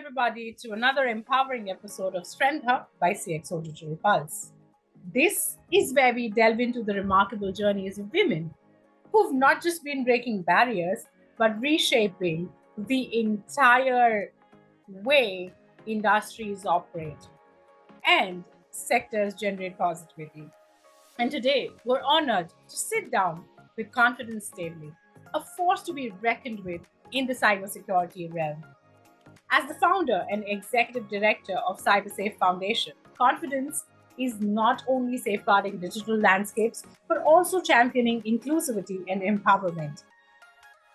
everybody to another empowering episode of Strength Hub by CXO Digital Pulse. This is where we delve into the remarkable journeys of women who've not just been breaking barriers, but reshaping the entire way industries operate and sectors generate positivity. And today, we're honored to sit down with Confidence Staveley, a force to be reckoned with in the cybersecurity realm. As the founder and executive director of Cybersafe Foundation, Confidence is not only safeguarding digital landscapes, but also championing inclusivity and empowerment.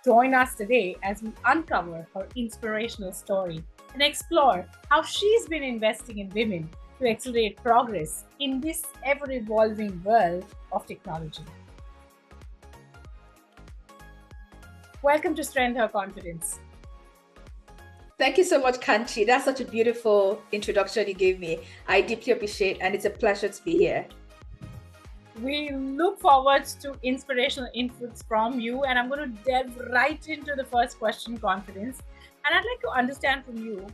Join us today as we uncover her inspirational story and explore how she's been investing in women to accelerate progress in this ever-evolving world of technology. Welcome to Strength Her Confidence. Thank you so much, Kanchi. That's such a beautiful introduction you gave me. I deeply appreciate, and it's a pleasure to be here. We look forward to inspirational inputs from you, and I'm going to delve right into the first question, Confidence. And I'd like to understand from you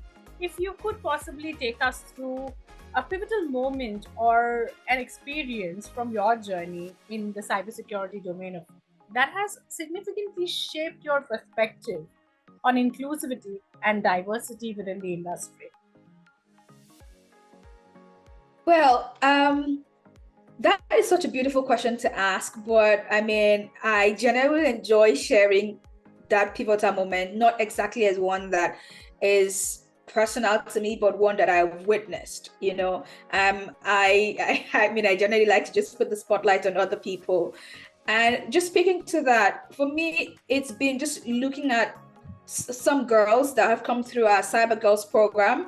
if you could possibly take us through a pivotal moment or an experience from your journey in the cybersecurity domain that has significantly shaped your perspective on inclusivity and diversity within the industry. Well, that is such a beautiful question to ask, but I generally enjoy sharing that pivotal moment, not exactly as one that is personal to me, but one that I've witnessed. I generally like to just put the spotlight on other people. And just speaking to that, for me, it's been just looking at some girls that have come through our Cyber Girls program,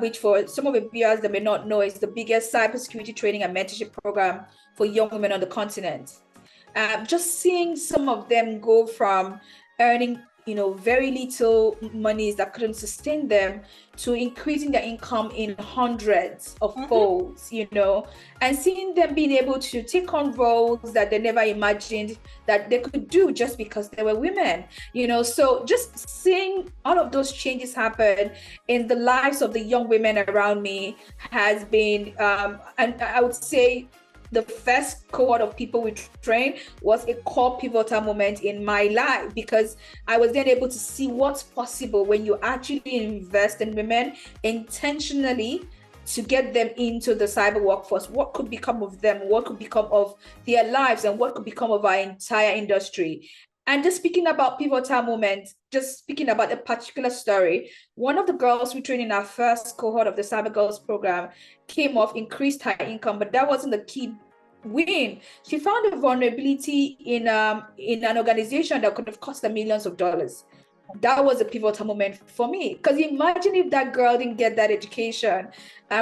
which for some of the viewers that may not know is the biggest cybersecurity training and mentorship program for young women on the continent. Just seeing some of them go from earning very little monies that couldn't sustain them to increasing their income in hundreds of folds, and seeing them being able to take on roles that they never imagined that they could do just because they were women, so just seeing all of those changes happen in the lives of the young women around me has been, and I would say the first cohort of people we trained was a core pivotal moment in my life, because I was then able to see what's possible when you actually invest in women intentionally to get them into the cyber workforce. What could become of them? What could become of their lives? And what could become of our entire industry? And just speaking about pivotal moments, just speaking about a particular story, one of the girls we trained in our first cohort of the Cyber Girls program came off, increased her income, but that wasn't the key win. She found a vulnerability in an organization that could have cost her millions of dollars. That was a pivotal moment for me, because imagine if that girl didn't get that education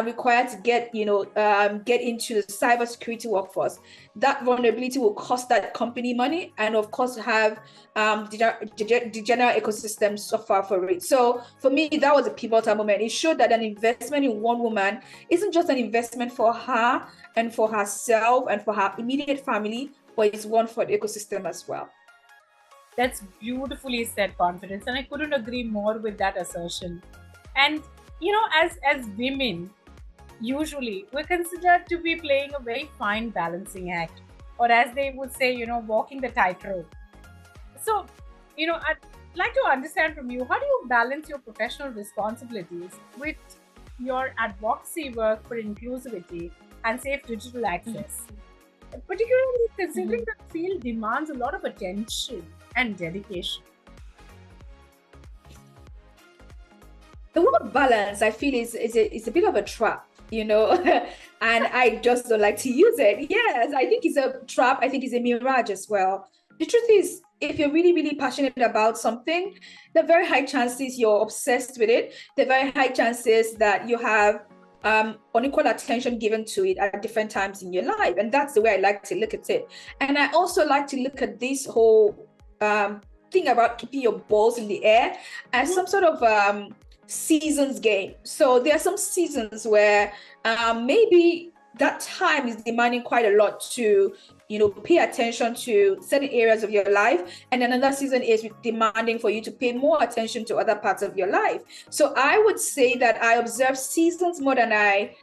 required to get into the cybersecurity workforce. That vulnerability will cost that company money, and of course have the general ecosystem suffer for it. So for me, that was a pivotal moment. It showed that an investment in one woman isn't just an investment for her and for herself and for her immediate family, but it's one for the ecosystem as well. That's beautifully said, Confidence, and I couldn't agree more with that assertion. And as women, usually we're considered to be playing a very fine balancing act, or as they would say, walking the tightrope. So, I'd like to understand from you, how do you balance your professional responsibilities with your advocacy work for inclusivity and safe digital access? Particularly considering that the field demands a lot of attention and dedication. The word balance, I feel, is a bit of a trap, and I just don't like to use it. Yes, I think it's a trap. I think it's a mirage as well. The truth is, if you're really, really passionate about something, there are very high chances you're obsessed with it. There are very high chances that you have unequal attention given to it at different times in your life. And that's the way I like to look at it. And I also like to look at this whole thing about keeping your balls in the air as some sort of seasons game. So there are some seasons where maybe that time is demanding quite a lot to pay attention to certain areas of your life, and another season is demanding for you to pay more attention to other parts of your life. So I would say that I observe seasons more than I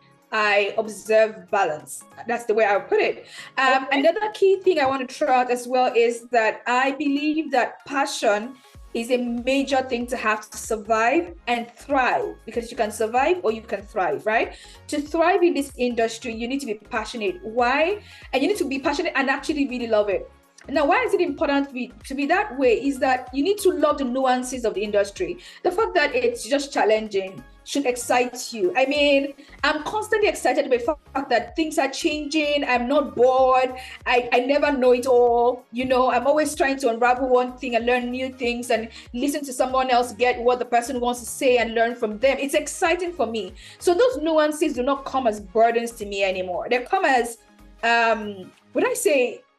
observe balance. That's the way I would put it. Another key thing I want to throw out as well is that I believe that passion is a major thing to have to survive and thrive, because you can survive or you can thrive, right? To thrive in this industry, you need to be passionate. Why? And you need to be passionate and actually really love it. Now, why is it important to be that way is that you need to love the nuances of the industry. The fact that it's just challenging should excite you. I mean, I'm constantly excited by the fact that things are changing. I'm not bored. I never know it all. I'm always trying to unravel one thing and learn new things and listen to someone else get what the person wants to say and learn from them. It's exciting for me. So those nuances do not come as burdens to me anymore. They come as,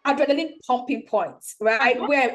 adrenaline pumping points, right? Where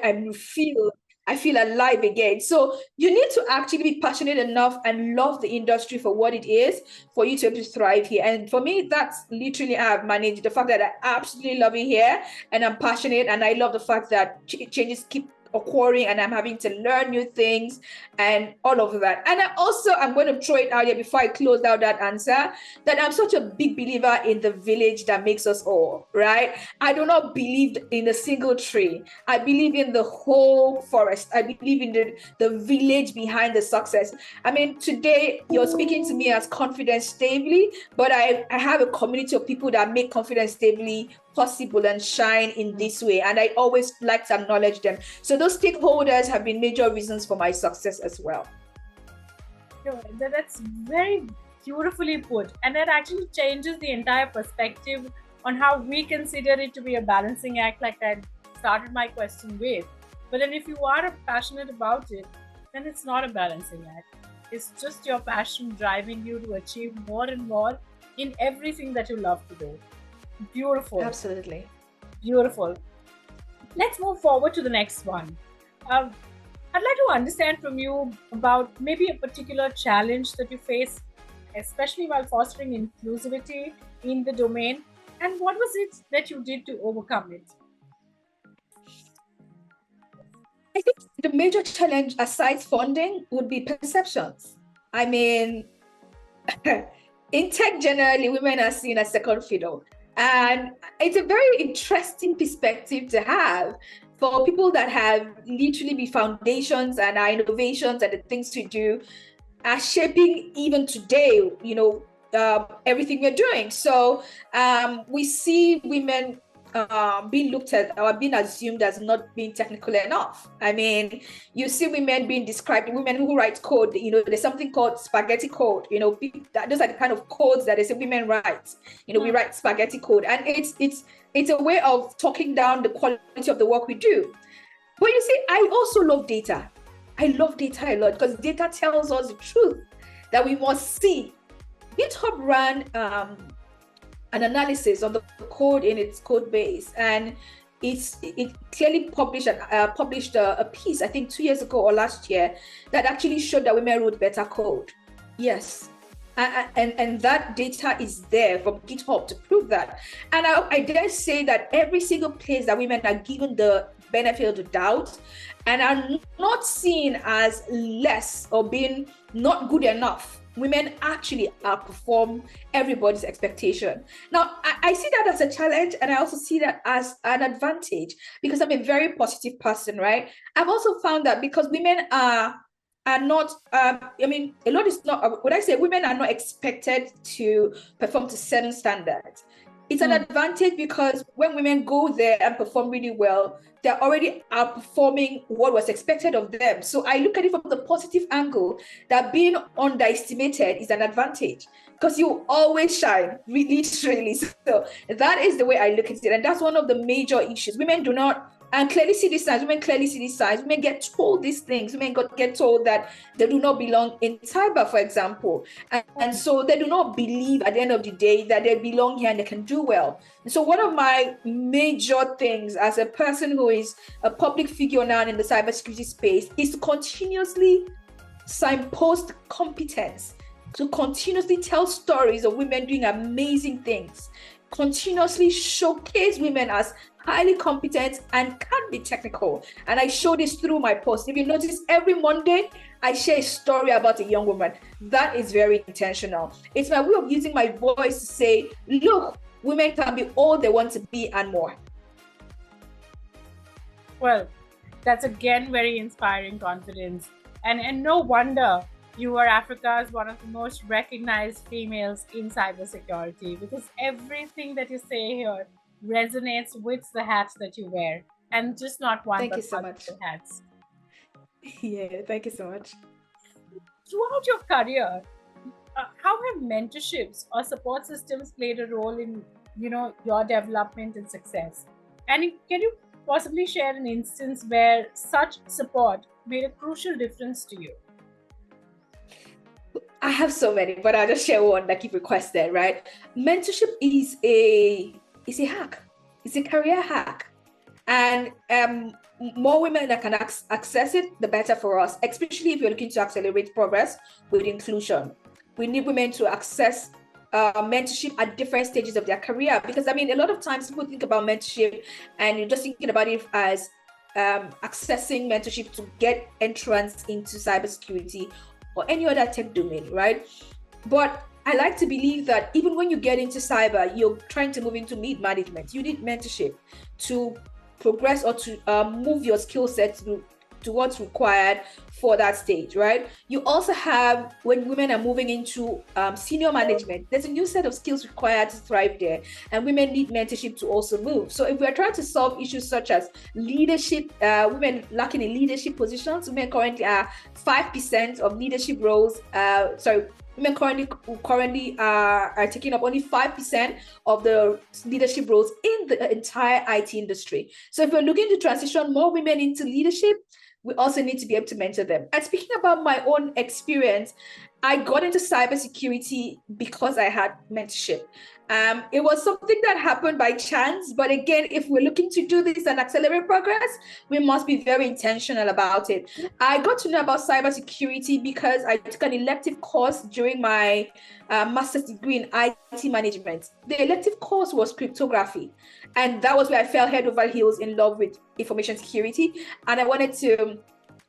I feel alive again. So you need to actually be passionate enough and love the industry for what it is for you to be able to thrive here. And for me, that's literally how I've managed the fact that I absolutely love it here and I'm passionate, and I love the fact that changes keep occurring and I'm having to learn new things and all of that. And I'm going to throw it out here before I close out that answer, that I'm such a big believer in the village that makes us all, right? I do not believe in a single tree. I believe in the whole forest. I believe in the village behind the success. I mean, today you're speaking to me as Confidence Staveley, but I have a community of people that make Confidence Staveley possible and shine in this way, and I always like to acknowledge them. So those stakeholders have been major reasons for my success as well. That's very beautifully put, and that actually changes the entire perspective on how we consider it to be a balancing act, like I started my question with. But then if you are passionate about it, then it's not a balancing act. It's just your passion driving you to achieve more and more in everything that you love to do. Beautiful. Absolutely. Beautiful. Let's move forward to the next one. I'd like to understand from you about maybe a particular challenge that you face, especially while fostering inclusivity in the domain, and what was it that you did to overcome it? I think the major challenge, aside funding, would be perceptions. I mean, in tech generally, women are seen as second fiddle. And it's a very interesting perspective to have for people that have literally the foundations and our innovations and the things to do are shaping even today, everything we're doing. So we see women being looked at or being assumed as not being technical enough. I mean, you see women being described, women who write code, there's something called spaghetti code, those are the kind of codes that they say women write, we write spaghetti code. And it's a way of talking down the quality of the work we do. But you see, I also love data. I love data a lot because data tells us the truth that we must see. GitHub ran an analysis on the code in its code base, and it clearly published a piece, I think 2 years ago or last year, that actually showed that women wrote better code. Yes. And that data is there from GitHub to prove that. And I dare say that every single place that women are given the benefit of the doubt and are not seen as less or being not good enough, women actually outperform everybody's expectation. Now, I see that as a challenge, and I also see that as an advantage because I'm a very positive person, right? I've also found that because women are not, a lot is not, would I say women are not expected to perform to certain standards. It's an advantage because when women go there and perform really well, they're already outperforming what was expected of them. So I look at it from the positive angle that being underestimated is an advantage because you always shine, literally. So that is the way I look at it. And that's one of the major issues. Women do not and clearly see these signs. Women clearly see these signs. Women get told these things. Women get told that they do not belong in cyber, for example. And so they do not believe at the end of the day that they belong here and they can do well. And so one of my major things as a person who is a public figure now in the cybersecurity space is to continuously signpost competence, to continuously tell stories of women doing amazing things, continuously showcase women as highly competent and can be technical. And I show this through my posts. If you notice, every Monday, I share a story about a young woman. That is very intentional. It's my way of using my voice to say, look, women can be all they want to be and more. Well, that's again very inspiring, Confidence. And no wonder you are Africa's one of the most recognized females in cybersecurity, because everything that you say here resonates with the hats that you wear, and just not one, Thank but you so much. hats. Yeah, thank you so much. Throughout your career, how have mentorships or support systems played a role in, your development and success? And can you possibly share an instance where such support made a crucial difference to you? I have so many, but I'll just share one that you've requested, right? Mentorship is a hack. It's a career hack. And more women that can access it, the better for us, especially if you're looking to accelerate progress with inclusion. We need women to access mentorship at different stages of their career, because a lot of times people think about mentorship and you're just thinking about it as accessing mentorship to get entrance into cybersecurity or any other tech domain, right? But I like to believe that even when you get into cyber, you're trying to move into mid-management. You need mentorship to progress or to move your skill set to what's required for that stage, right? You also have, when women are moving into senior management, there's a new set of skills required to thrive there, and women need mentorship to also move. So if we're trying to solve issues such as leadership, women lacking in leadership positions, women currently are 5% of leadership roles, women currently are taking up only 5% of the leadership roles in the entire IT industry. So if we're looking to transition more women into leadership, we also need to be able to mentor them. And speaking about my own experience, I got into cybersecurity because I had mentorship. It was something that happened by chance, but again, if we're looking to do this and accelerate progress, we must be very intentional about it. I got to know about cybersecurity because I took an elective course during my master's degree in IT management. The elective course was cryptography, and that was where I fell head over heels in love with information security, and I wanted to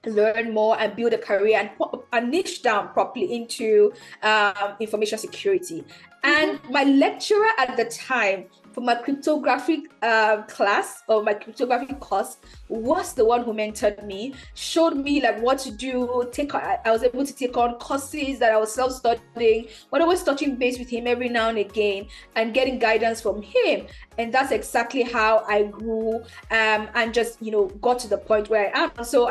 learn more and build a career and niche down properly into information security. And my lecturer at the time for my cryptography class, or my cryptography course, was the one who mentored me, showed me like what to do. I was able to take on courses that I was self-studying, but always touching base with him every now and again and getting guidance from him. And that's exactly how I grew and just, got to the point where I am. So,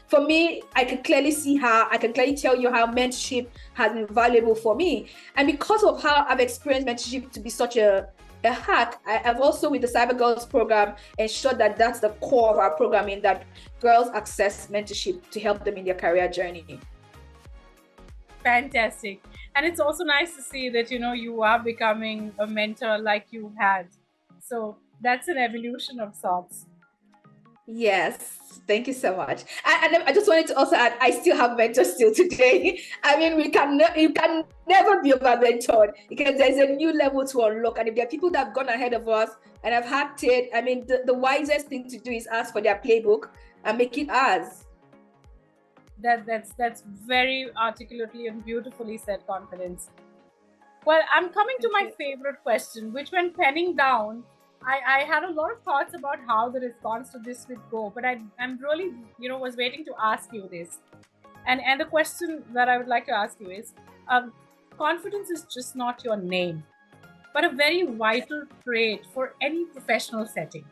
for me, I can clearly tell you how mentorship has been valuable for me. And because of how I've experienced mentorship to be such a hack, I've also, with the Cyber Girls program, ensured that that's the core of our programming, that girls access mentorship to help them in their career journey. Fantastic. And it's also nice to see that, you are becoming a mentor like you had. So that's an evolution of sorts. Yes, thank you so much. And I just wanted to also add, I still have mentors still today. You can never be over mentored, because there's a new level to unlock. And if there are people that have gone ahead of us and have hacked it, the wisest thing to do is ask for their playbook and make it ours. That's very articulately and beautifully said, Confidence. Well, I'm coming to my favorite question, which, when penning down, I had a lot of thoughts about how the response to this would go, but I'm really, was waiting to ask you this. And the question that I would like to ask you is, confidence is just not your name, but a very vital trait for any professional setting.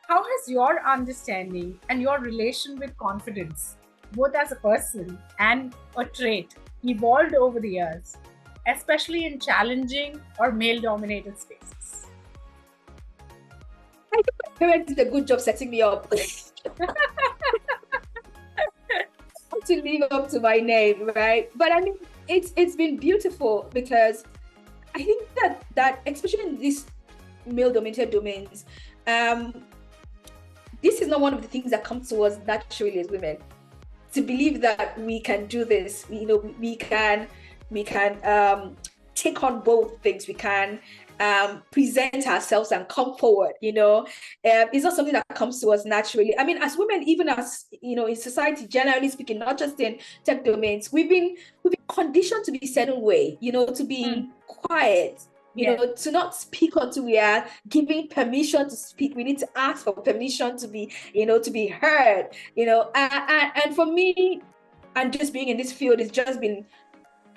How has your understanding and your relation with confidence, both as a person and a trait, evolved over the years, especially in challenging or male-dominated spaces? I think my parents did a good job setting me up to live up to my name, right? But it's been beautiful, because I think that especially in these male-dominated domains, this is not one of the things that comes to us naturally as women. To believe that we can do this, we can take on both things. We can present ourselves and come forward. It's not something that comes to us naturally. I mean, as women, even as in society, generally speaking, not just in tech domains, we've been conditioned to be a certain way, to be quiet, to not speak until we are giving permission to speak. We need to ask for permission to be, to be heard, and for me, and just being in this field, it's just been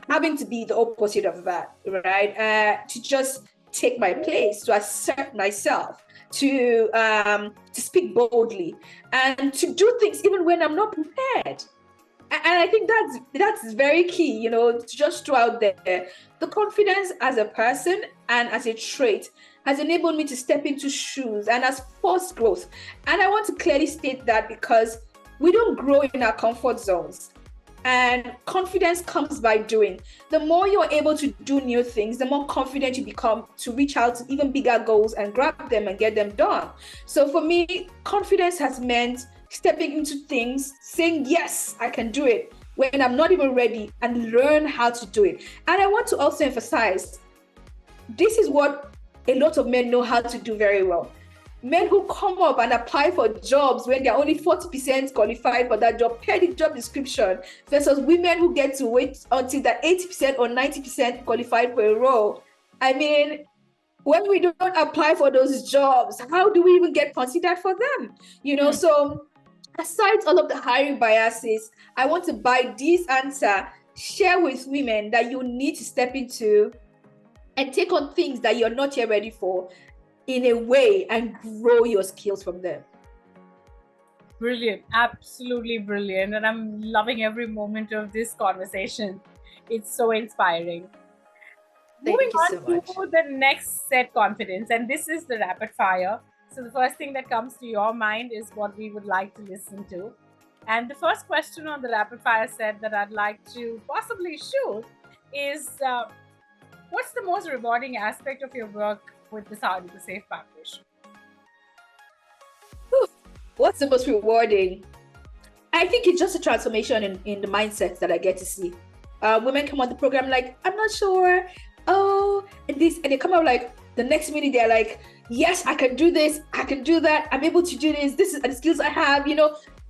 having to be the opposite of that, right? To just take my place, to assert myself, to speak boldly, and to do things even when I'm not prepared. And I think that's very key, to just throw out there. The confidence as a person and as a trait has enabled me to step into shoes and has forced growth. And I want to clearly state that because we don't grow in our comfort zones. And confidence comes by doing. The more you're able to do new things, the more confident you become to reach out to even bigger goals and grab them and get them done. So for me, confidence has meant stepping into things, saying, yes, I can do it when I'm not even ready, and learn how to do it. And I want to also emphasize, this is what a lot of men know how to do very well. Men who come up and apply for jobs when they're only 40% qualified for that job, per the job description, versus women who get to wait until they're 80% or 90% qualified for a role. I mean, when we don't apply for those jobs, how do we even get considered for them? So aside all of the hiring biases, I want to, by this answer, share with women that you need to step into and take on things that you're not yet ready for, in a way, and grow your skills from them. Brilliant. Absolutely brilliant. And I'm loving every moment of this conversation. It's so inspiring. Moving on to the next set, confidence. And this is the rapid fire. So the first thing that comes to your mind is what we would like to listen to. And the first question on the rapid fire set that I'd like to possibly shoot is, what's the most rewarding aspect of your work with the Cybersafe Foundation? What's the most rewarding? I think it's just a transformation in the mindset that I get to see. Women come on the program like, I'm not sure, and they come out like, the next minute they're like, yes, I can do this, I can do that, I'm able to do this, this is the skills I have,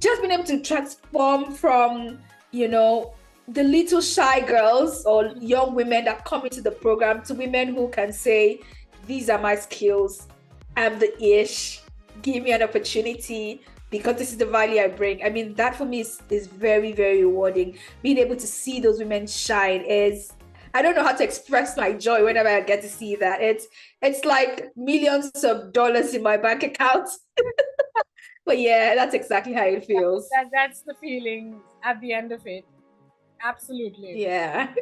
just being able to transform from, the little shy girls or young women that come into the program to women who can say, these are my skills, I'm the ish, give me an opportunity because this is the value I bring. I mean, that for me is very, very rewarding. Being able to see those women shine is, I don't know how to express my joy whenever I get to see that. It's like millions of dollars in my bank account. But yeah, that's exactly how it feels. That's the feeling at the end of it. Absolutely. Yeah.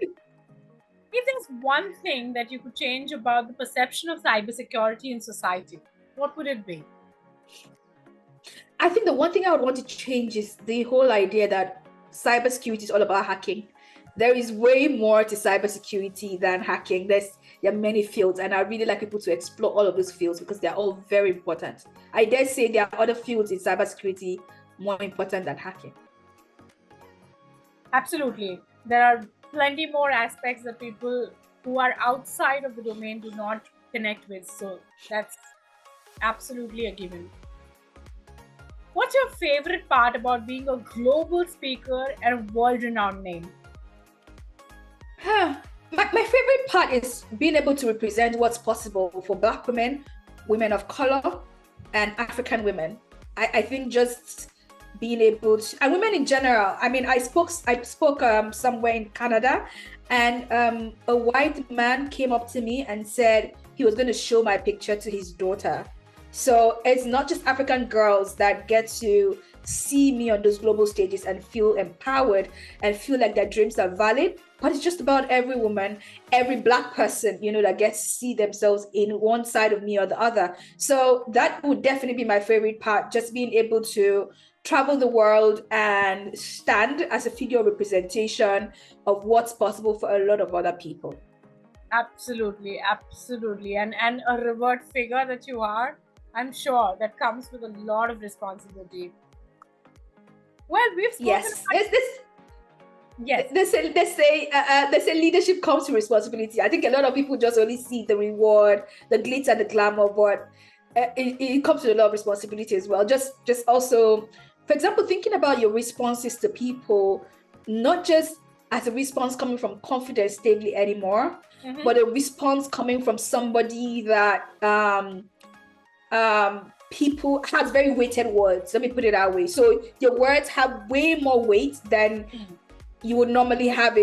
If there's one thing that you could change about the perception of cybersecurity in society, what would it be? I think the one thing I would want to change is the whole idea that cybersecurity is all about hacking. There is way more to cybersecurity than hacking. There are many fields, and I really like people to explore all of those fields because they're all very important. I dare say there are other fields in cybersecurity more important than hacking. Absolutely. There are plenty more aspects that people who are outside of the domain do not connect with. So that's absolutely a given. What's your favorite part about being a global speaker and a world-renowned name? My favorite part is being able to represent what's possible for Black women, women of color, and African women. I think just being able to, and women in general. I mean, I spoke somewhere in Canada, and a white man came up to me and said he was going to show my picture to his daughter. So it's not just African girls that get to see me on those global stages and feel empowered and feel like their dreams are valid, but it's just about every woman, every Black person, that gets to see themselves in one side of me or the other. So that would definitely be my favorite part, just being able to travel the world and stand as a figure of representation of what's possible for a lot of other people. Absolutely, absolutely. And a revered figure that you are, I'm sure that comes with a lot of responsibility. Well, we've spoken yes. Yes. They say leadership comes with responsibility. I think a lot of people just only see the reward, the glitz and the glamour, but it comes with a lot of responsibility as well. Just also, for example, thinking about your responses to people, not just as a response coming from Confidence Staveley anymore, but a response coming from somebody that people has very weighted words. Let me put it that way. So your words have way more weight than you would normally have.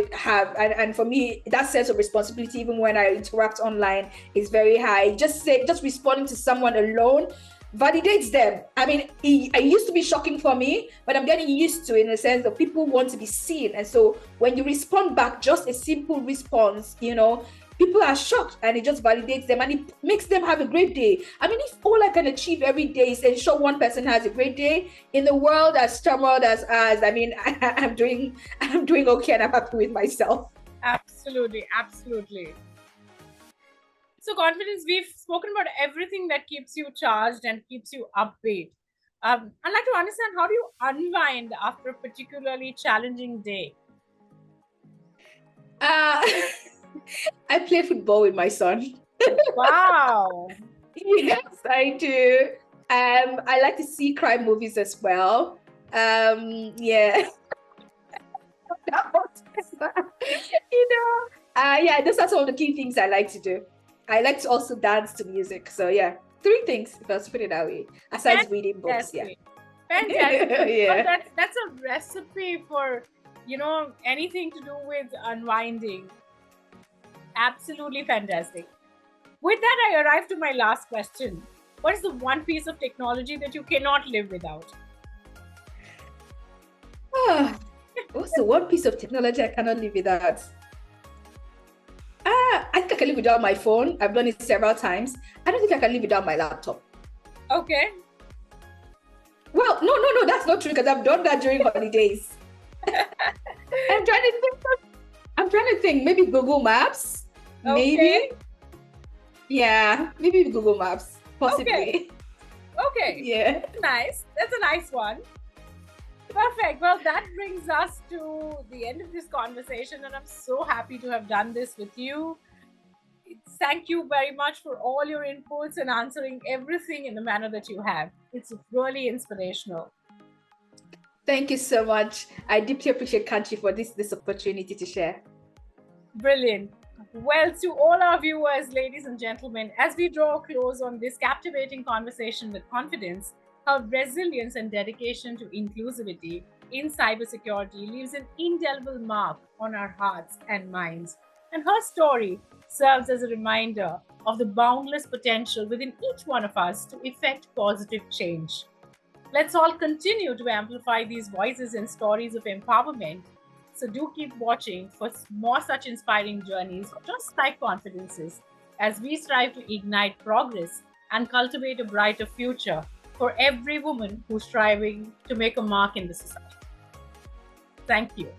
And for me, that sense of responsibility, even when I interact online, is very high. Just responding to someone alone validates them. I mean, it used to be shocking for me, but I'm getting used to it in the sense that people want to be seen. And so when you respond back, just a simple response, people are shocked, and it just validates them, and it makes them have a great day. I mean, if all I can achieve every day is ensure one person has a great day in the world as turmoiled as ours, I mean, I'm doing okay, and I'm happy with myself. Absolutely. So Confidence, we've spoken about everything that keeps you charged and keeps you upbeat. I'd like to understand, how do you unwind after a particularly challenging day? I play football with my son. Wow. Yes, I do. I like to see crime movies as well. Yeah. Yeah, those are some of the key things I like to do. I like to also dance to music. So yeah, 3 things, if I was put it that way, aside reading books. Yeah. Fantastic. Yeah. Well, that's a recipe for, anything to do with unwinding. Absolutely fantastic. With that, I arrive to my last question. What is the one piece of technology that you cannot live without? What's the one piece of technology I cannot live without? I think I can live without my phone. I've done it several times. I don't think I can live without my laptop. Okay. Well, no, that's not true, because I've done that during holidays. I'm trying to think. Maybe Google Maps. Okay. Maybe. Yeah, maybe Google Maps. Possibly. Okay. Yeah. Nice. That's a nice one. Perfect. Well, that brings us to the end of this conversation, and I'm so happy to have done this with you. Thank you very much for all your inputs and answering everything in the manner that you have. It's really inspirational. Thank you so much. I deeply appreciate Kanchi for this opportunity to share. Brilliant. Well, to all our viewers, ladies and gentlemen, as we draw close on this captivating conversation with Confidence, her resilience and dedication to inclusivity in cybersecurity leaves an indelible mark on our hearts and minds. And her story serves as a reminder of the boundless potential within each one of us to effect positive change. Let's all continue to amplify these voices and stories of empowerment. So do keep watching for more such inspiring journeys, just like Confidence's, as we strive to ignite progress and cultivate a brighter future for every woman who's striving to make a mark in the society. Thank you.